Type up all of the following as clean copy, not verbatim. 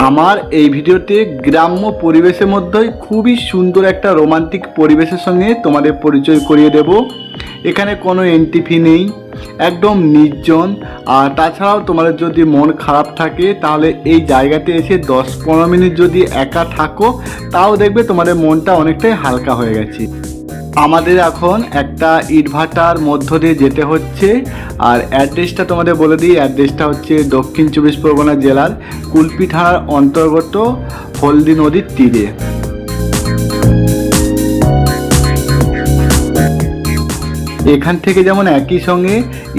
আমার এই ভিডিওতে গ্রাম্য পরিবেশের মধ্যেই খুবই সুন্দর একটা রোমান্টিক পরিবেশের সঙ্গে তোমাদের পরিচয় করিয়ে দেব। এখানে কোনো এন্ট্রি ফি নেই, একদম নির্জন। আর তাছাড়াও তোমাদের যদি মন খারাপ থাকে তাহলে এই জায়গাতে এসে 10-15 মিনিট যদি একা থাকো তাও দেখবে তোমাদের মনটা অনেকটাই হালকা হয়ে গেছে। আমাদের এখন একটা ইটভাটার মধ্য দিয়ে যেতে হচ্ছে, আর অ্যাড্রেসটা তোমাদের বলে দিই। অ্যাড্রেসটা হচ্ছে দক্ষিণ 24 পরগনা জেলার কুলপি থানার অন্তর্গত হলদি নদীর তীরে। এখান থেকে যেমন একই সঙ্গে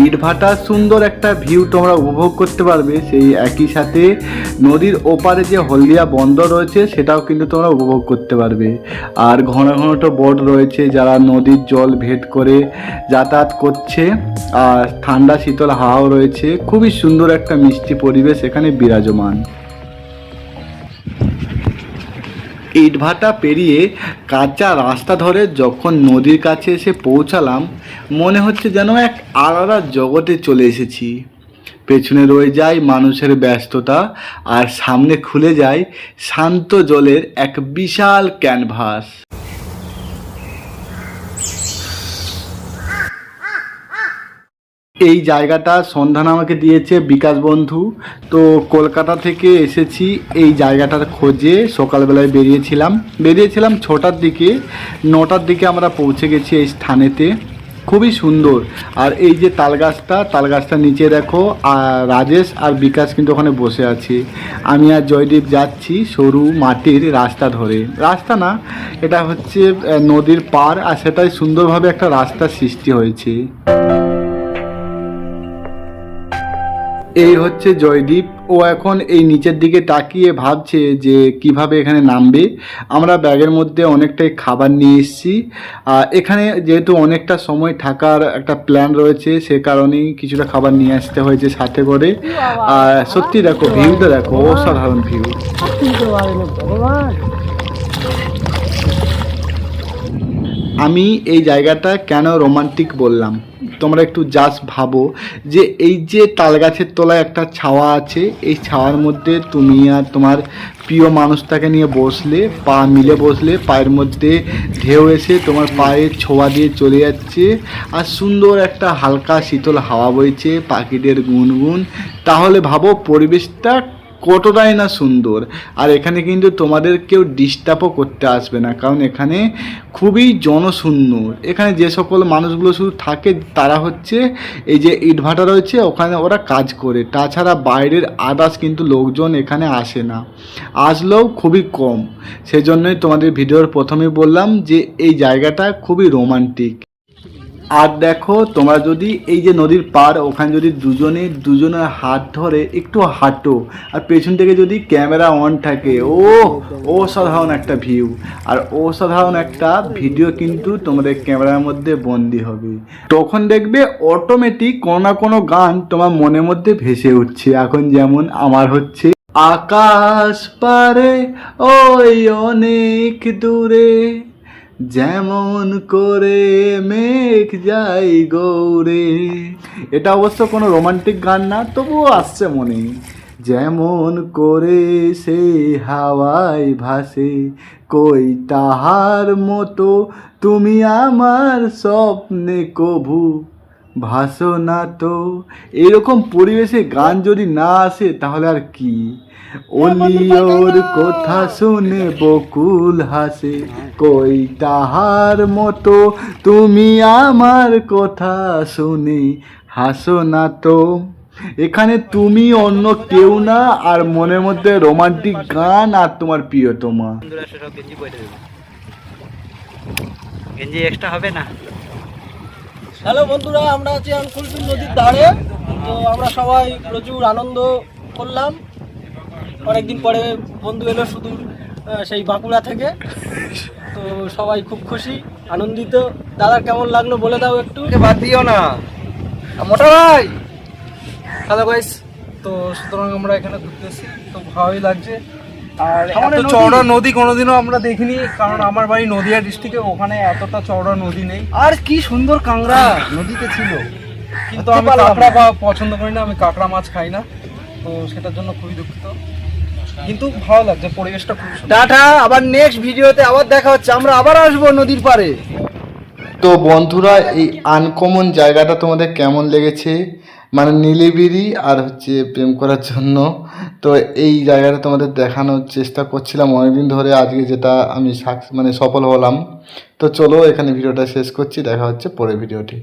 ইটভাটার সুন্দর একটা ভিউ তোমরা উপভোগ করতে পারবে, সেই একই সাথে নদীর ওপারে যে হলদিয়া বন্দর রয়েছে সেটাও কিন্তু তোমরা উপভোগ করতে পারবে। আর ঘন ঘন তো বোট রয়েছে যারা নদীর জল ভেদ করে যাতায়াত করছে, আর ঠান্ডা শীতল হাওয়াও রয়েছে। খুবই সুন্দর একটা মিষ্টি পরিবেশ এখানে বিরাজমান। ইটভাটা পেরিয়ে কাঁচা রাস্তা ধরে যখন নদীর কাছে এসে পৌঁছালাম, মনে হচ্ছে যেন এক আলাদা জগতে চলে এসেছি। পেছনে রয়ে যায় মানুষের ব্যস্ততা, আর সামনে খুলে যায় শান্ত জলের এক বিশাল ক্যানভাস। এই জায়গাটা সন্ধান আমাকে দিয়েছে বিকাশ বন্ধু। তো কলকাতা থেকে এসেছি এই জায়গাটার খোঁজে। সকালবেলায় বেরিয়েছিলাম 6টার দিকে, 9টার দিকে আমরা পৌঁছে গেছি এই স্থানেতে। খুবই সুন্দর। আর এই যে তালগাছটা নিচে দেখো, আর রাজেশ আর বিকাশ কিন্তু ওখানে বসে আছে। আমি আর জয়দীপ যাচ্ছি সরু মাটির রাস্তা ধরে। রাস্তা না, এটা হচ্ছে নদীর পার, আর সেটাই সুন্দরভাবে একটা রাস্তার সৃষ্টি হয়েছে। এই হচ্ছে জয়দীপ। ও এখন এই নিচের দিকে তাকিয়ে ভাবছে যে কিভাবে এখানে নামবে। আমরা ব্যাগের মধ্যে অনেকটাই খাবার নিয়ে এসেছি। এখানে যেহেতু অনেকটা সময় থাকার একটা প্ল্যান রয়েছে, সে কারণেই কিছুটা খাবার নিয়ে আসতে হয়েছে সাথে করে। আর সত্যি দেখো ভিউটা দেখো, অসাধারণ ভিউ। আমি এই জায়গাটা কেন রোমান্টিক বললাম, তোমরা একটু জাস্ট ভাবো যে এই যে তালগাছের তলায় একটা ছাওয়া আছে, এই ছাওয়ার মধ্যে তুমি আর তোমার প্রিয় মানুষটাকে নিয়ে বসলে, পা মিলে বসলে, পায়ের মধ্যে ঢেউ এসে তোমার পায়ে ছোঁয়া দিয়ে চলে যাচ্ছে, আর সুন্দর একটা হালকা শীতল হাওয়া বইছে, পাখিদের গুনগুন। তাহলে ভাবো পরিবেশটা কতটাই না সুন্দর। আর এখানে কিন্তু তোমাদের কেউ ডিস্টার্বও করতে আসবে না, কারণ এখানে খুবই জনশূন্য। এখানে যে সকল মানুষগুলো শুধু থাকে তারা হচ্ছে এই যে ইটভাটা রয়েছে ওখানে ওরা কাজ করে। তাছাড়া বাইরের আদার্স কিন্তু লোকজন এখানে আসে না, আসলেও খুবই কম। সেজন্যই তোমাদের ভিডিওর প্রথমেই বললাম যে এই জায়গাটা খুবই রোমান্টিক। আর দেখো তোমরা যদি এই যে নদীর পার, ওখানে যদি দুজনের হাত ধরে একটু হাঁটো, আর পেছন থেকে যদি ক্যামেরা অন থাকে, অসাধারণ একটা ভিউ আর অসাধারণ একটা ভিডিও কিন্তু তোমাদের ক্যামেরার মধ্যে বন্দি হবে। তখন দেখবে অটোমেটিক কোনো না কোনো গান তোমার মনের মধ্যে ভেসে উঠছে। এখন যেমন আমার হচ্ছে আকাশ পারে ওই অনেক দূরে, যেমন করে মেঘ যাই গৌরে। এটা অবশ্য কোনো রোমান্টিক গান না, তবুও আসছে মনে। যেমন করে সে হাওয়ায় ভাসে, কই তাহার মতো তুমি আমার স্বপ্নে কভু ভাসো না তো। এরকম পরিবেশে গান যদি না আসে তাহলে আর কি। ওলিওর কথা শুনে বকুল হাসে, কই তাহার মতো তুমি আমার কথা শুনে হাসো না তো। এখানে তুমি অন্য কেউ না, আর মনের মধ্যে রোমান্টিক গান আর তোমার প্রিয়তমা। গেঞ্জি এক্সট্রা হবে না। হ্যালো বন্ধুরা, আমরা আছি কুলপি নদীর ধারে। তো আমরা সবাই প্রচুর আনন্দ করলাম। অনেকদিন পরে বন্ধু এলো সুদূর সেই বাঁকুড়া থেকে। তো সবাই খুব খুশি, আনন্দিত। দাদা কেমন লাগলো বলে দাও একটু। বাদ দিও না মোটা ভাই। হ্যালো গাইস, তো সুতরাং আমরা এখানে ঘুরতেছি, তো ভালোই লাগছে। আর এত চওড়া নদী কোনোদিনও আমরা দেখিনি, কারণ আমার বাড়ি নদিয়া ডিস্ট্রিক্টে, ওখানে এতটা চওড়া নদী নেই। আর কি সুন্দর কাঁকড়া নদীতে ছিল, কিন্তু আমি কাঁকড়া পছন্দ করি না, আমি কাঁকড়া মাছ খাই না, তো সেটার জন্য খুবই দুঃখিত। কিন্তু ভালো লাগছে, পরিবেশটা খুব সুন্দর। টাটা, আবার নেক্সট ভিডিওতে আবার দেখা হচ্ছে, আমরা আবার আসবো নদীর পাড়ে। তো বন্ধুরা, এই আনকমন জায়গাটা তোমাদের কেমন লেগেছে? মানে নিলিবিলি আর হচ্ছে প্রেম করার জন্য। তো এই জায়গাটা তোমাদের দেখানোর চেষ্টা করছিলাম অনেকদিন ধরে, আজকে যেটা আমি সফল হলাম। তো চলো এখানে ভিডিওটা শেষ করছি, দেখা হচ্ছে পরের ভিডিওটি।